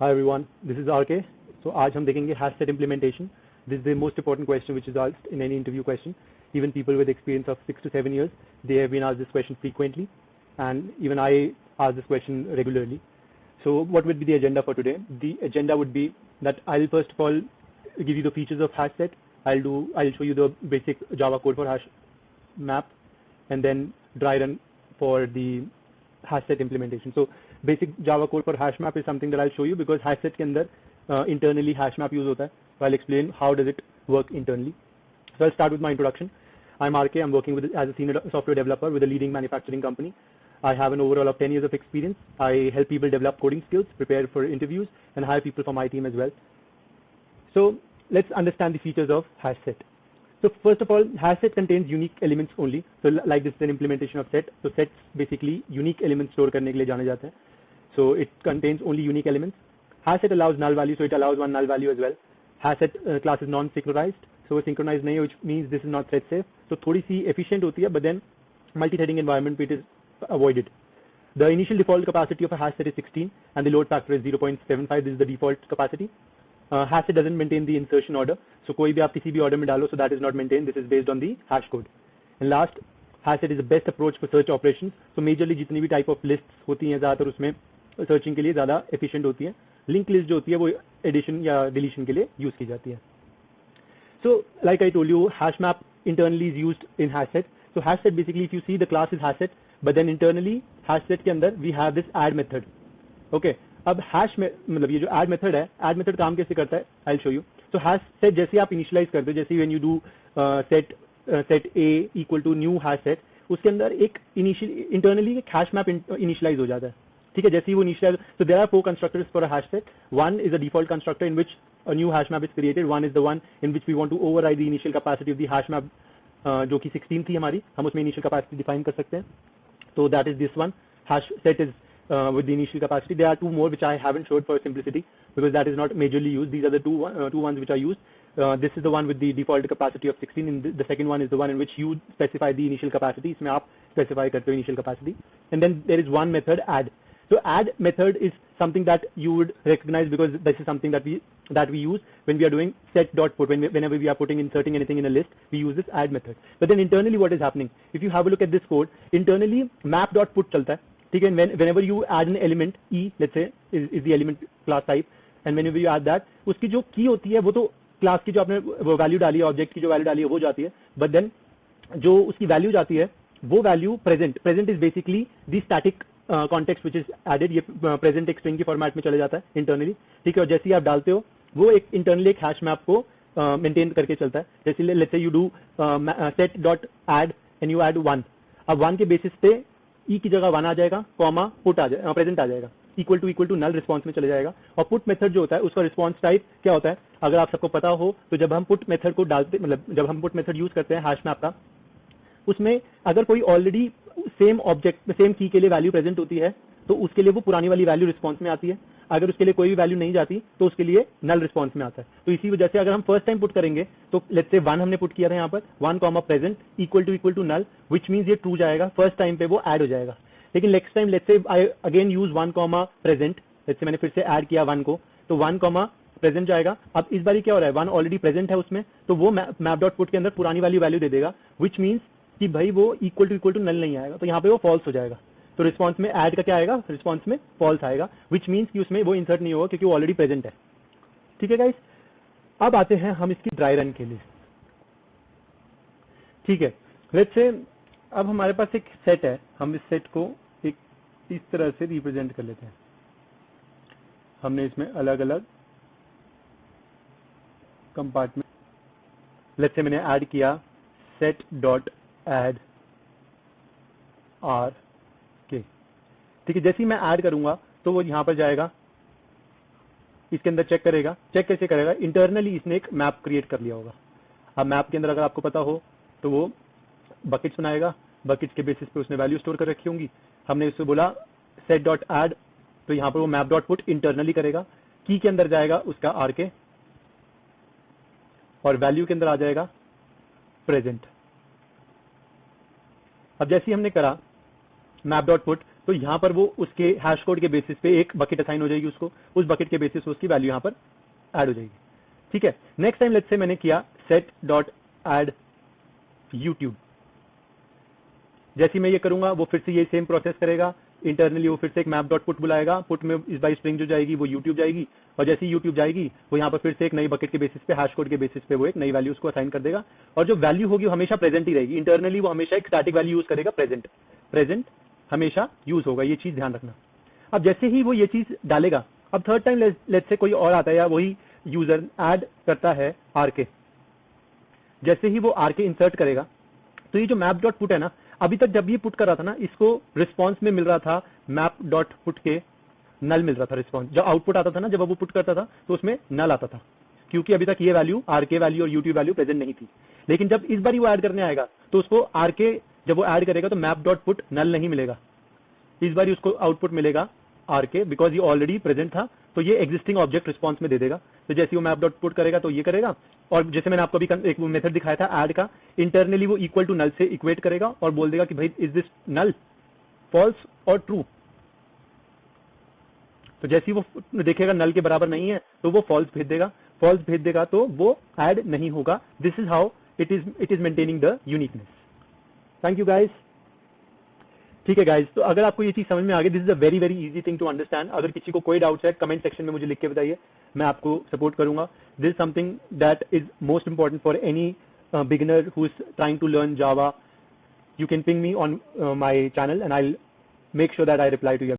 Hi everyone, this is RK. So आज हम देखेंगे hash set implementation. This is the most important question which is asked in any interview question. Even people with experience of 6 to 7 years, they have been asked this question frequently, and even I ask this question regularly. So what would be the agenda for today? The agenda would be that I'll first of all give you the features of hash set. I'll show you the basic Java code for hash map, and then dry run for the hash set implementation. So basic Java code for hash map is something that I'll show you because hash set के अंदर internally hash map use होता है. So I'll explain how does it work internally. So I'll start with my introduction. I'm RK. I'm working as a senior software developer with a leading manufacturing company. I have an overall of 10 years of experience. I help people develop coding skills, prepare for interviews, and hire people for my team as well. So let's understand the features of hash set. So first of all, hash set contains unique elements only. So like this is an implementation of set. So sets basically unique elements store करने के लिए जाने जाते हैं. So it contains only unique elements. Hash set allows null value, so it allows one null value as well. Hash set class is non-synchronized, so synchronized नहीं, which means this is not thread safe. So थोड़ी सी efficient होती है, but then multi-threading environment it is avoided. The initial default capacity of a hash set is 16, and the load factor is 0.75. This is the default capacity. Hash set doesn't maintain the insertion order, so कोई भी आप किसी भी order में डालो, so that is not maintained. This is based on the hash code. And last, hash set is the best approach for search operations. So majorly जितनी भी type of lists होती हैं ज़्यादातर उसमें searching के लिए ज़्यादा efficient होती है. Link list जो होती है वो addition या deletion के लिए use की जाती है. So like I told you, hash map internally is used in hash set. So hash set basically, if you see the class is hash set, but then internally hash set के अंदर we have this add method. Okay. अब hash में मतलब ये जो add method है, add method काम कैसे करता है, I will show you. So hash set जैसे आप इनिशियलाइज करते हो, जैसे when you do set a equal to new hash set, उसके अंदर एक इंटरनली एक हैश मैप इनिशियलाइज हो जाता है. ठीक है, जैसे ही वो initialise, so there are 4 constructors for a hash set. One is a default constructor in which a new hash map is created. One is the one in which we want to override the initial capacity of the hash map, जो कि 16 थी हमारी, हम उसमें initial capacity define कर सकते हैं. तो that is this one. Hash set is with the initial capacity. There are two more which I haven't showed for simplicity because that is not majorly used. These are the two ones which are used. This is the one with the default capacity of 16, and the second one is the one in which you specify the initial capacity. इसमें आप specify करते हो initial capacity. And then there is one method, add. So add method is something that you would recognize because this is something that we use when we are doing set.put. Whenever we are inserting anything in a list, we use this add method. But then internally what is happening? If you have a look at this code, internally map.put चलता है. ठीक है, whenever you add an element, e let's say is the element class type, and whenever you add that, उसकी जो की होती है वो तो क्लास की जो आपने वैल्यू डाली है, ऑब्जेक्ट की जो वैल्यू डाली है वो जाती है, बट देन जो उसकी वैल्यू जाती है वो value present is basically the static context which is added. ये प्रेजेंट एक स्ट्रिंग की फॉर्मेट में चले जाता है इंटरनली. ठीक है, और जैसे ही आप डालते हो वो एक इंटरनली एक हैश मैप को मेंटेन करके चलता है. जैसे let's say you do set dot add and you add 1. अब 1 के बेसिस पे ई की जगह 1 आ जाएगा, कॉमा पुट आ जाएगा, प्रेजेंट आ जाएगा, इक्वल टू नल रिस्पॉन्स में चले जाएगा. और पुट मेथड जो होता है उसका रिस्पॉन्स टाइप क्या होता है, अगर आप सबको पता हो तो जब हम पुट मेथड को डालते, मतलब जब हम पुट मेथड यूज करते हैं हैश मैप का, उसमें अगर कोई ऑलरेडी सेम ऑब्जेक्ट सेम की के लिए वैल्यू प्रेजेंट होती है तो उसके लिए वो पुरानी वाली वैल्यू रिस्पॉन्स में आती है. अगर उसके लिए कोई भी वैल्यू नहीं जाती तो उसके लिए नल रिस्पॉन्स में आता है. तो इसी वजह से अगर हम फर्स्ट टाइम पुट करेंगे तो लेट्स से 1 हमने पुट किया था यहाँ पर, 1 comma present equal to null, which means ये ट्रू जाएगा. फर्स्ट टाइम पे वो ऐड हो जाएगा. लेकिन next time let's say I again use 1 comma present, let's say मैंने फिर से ऐड किया 1 को, तो 1 कॉमा प्रेजेंट जाएगा. अब इस बार क्या हो रहा है, 1 ऑलरेडी प्रेजेंट है उसमें, तो वो मैप डॉट पुट के अंदर पुरानी वाली वैल्यू दे देगा, विच मींस कि भाई वो इक्वल टू नल नहीं आएगा, तो यहाँ पे वो फॉल्स हो जाएगा. तो रिस्पॉन्स में ऐड का क्या आएगा, रिस्पॉन्स में फॉल्स आएगा, विच मींस कि उसमें वो इंसर्ट नहीं होगा क्योंकि वो ऑलरेडी प्रेजेंट है. ठीक है गाइस, अब आते हैं हम इसकी ड्राई रन के लिए. ठीक है, लेट्स से अब हमारे पास एक सेट है, हम इस सेट को एक इस तरह से रिप्रेजेंट कर लेते हैं. हमने इसमें अलग अलग कंपार्टमेंट, लेट्स से मैंने ऐड किया सेट डॉट ऐड आर के. ठीक है, जैसे ही मैं ऐड करूंगा तो वो यहां पर जाएगा, इसके अंदर चेक करेगा. चेक कैसे करेगा, इंटरनली इसने एक मैप क्रिएट कर लिया होगा. अब मैप के अंदर अगर आपको पता हो तो वो बकेट्स बनाएगा, बकेट्स के बेसिस पे उसने वैल्यू स्टोर कर रखी होंगी. हमने इससे बोला सेट डॉट ऐड, तो यहां पर वो मैप डॉट पुट इंटरनली करेगा. की के अंदर जाएगा उसका आर के, और वैल्यू के अंदर आ जाएगा प्रेजेंट. अब जैसे ही हमने करा मैप डॉट पुट, तो यहाँ पर वो उसके हैश कोड के बेसिस पे एक बकेट असाइन हो जाएगी उसको, उस बकेट के बेसिस पे उसकी वैल्यू यहाँ पर ऐड हो जाएगी। ठीक है, नेक्स्ट टाइम लेट्स से मैंने किया सेट डॉट ऐड यूट्यूब, जैसे मैं ये करूंगा वो फिर से ये सेम प्रोसेस करेगा, इंटरनली वो फिर से एक मैप डॉट पुट बुलाएगा, पुट में इस बाई स्ट्रिंग जो जाएगी वो यूट्यूब जाएगी, और जैसे ही यूट्यूब जाएगी वो यहाँ पर फिर से एक नई बकेट के बेसिस पे हैश कोड के बेसिस पे वो एक नई वैल्यू उसको असाइन कर देगा, और जो वैल्यू होगी वो हमेशा प्रेजेंट ही रहेगी। इंटरनली वो हमेशा एक स्टैटिक वैल्यू यूज करेगा, प्रेजेंट हमेशा यूज होगा, ये चीज ध्यान रखना। अब जैसे ही वो ये चीज डालेगा, अब थर्ड टाइम लेट्स से कोई और आता है या वही यूजर ऐड करता है आरके, जैसे ही वो आरके इंसर्ट करेगा तो ये जो मैप डॉट पुट है ना, अभी तक जब ये पुट कर रहा था ना, इसको रिस्पॉन्स में मिल रहा था मैप डॉट पुट के नल मिल रहा था रिस्पॉन्स, जब आउटपुट आता था ना, जब वो पुट करता था तो उसमें नल आता था, क्योंकि अभी तक ये वैल्यू आरके वैल्यू और यूट्यूब वैल्यू प्रेजेंट नहीं थी। लेकिन जब इस बार वो ऐड करने आएगा तो उसको आरके जब वो ऐड करेगा तो मैप डॉट पुट नल नहीं मिलेगा, इस बार उसको आउटपुट मिलेगा आरके, बिकॉज ये ऑलरेडी प्रेजेंट था, तो ये एग्जिस्टिंग ऑब्जेक्ट रिस्पॉन्स में दे देगा। तो जैसे वो मैप डॉट पुट करेगा तो ये करेगा, और जैसे मैंने आपको अभी एक मेथड दिखाया था ऐड का, इंटरनली वो इक्वल टू नल से इक्वेट करेगा और बोल देगा कि भाई इज दिस नल, फॉल्स और ट्रू। तो जैसे ही वो देखेगा नल के बराबर नहीं है तो वो फॉल्स भेज देगा तो वो ऐड नहीं होगा। This is how it is maintaining the uniqueness. Thank you guys. ठीक है गाइस, तो अगर आपको ये चीज समझ में आ गई, this is a very very easy thing to understand. अगर किसी को कोई डाउट्स है कमेंट सेक्शन में मुझे लिख के बताइए, मैं आपको सपोर्ट करूंगा। This is something that is most important for any beginner who is trying to learn Java. You can ping me on my channel and I'll make sure that I reply to you.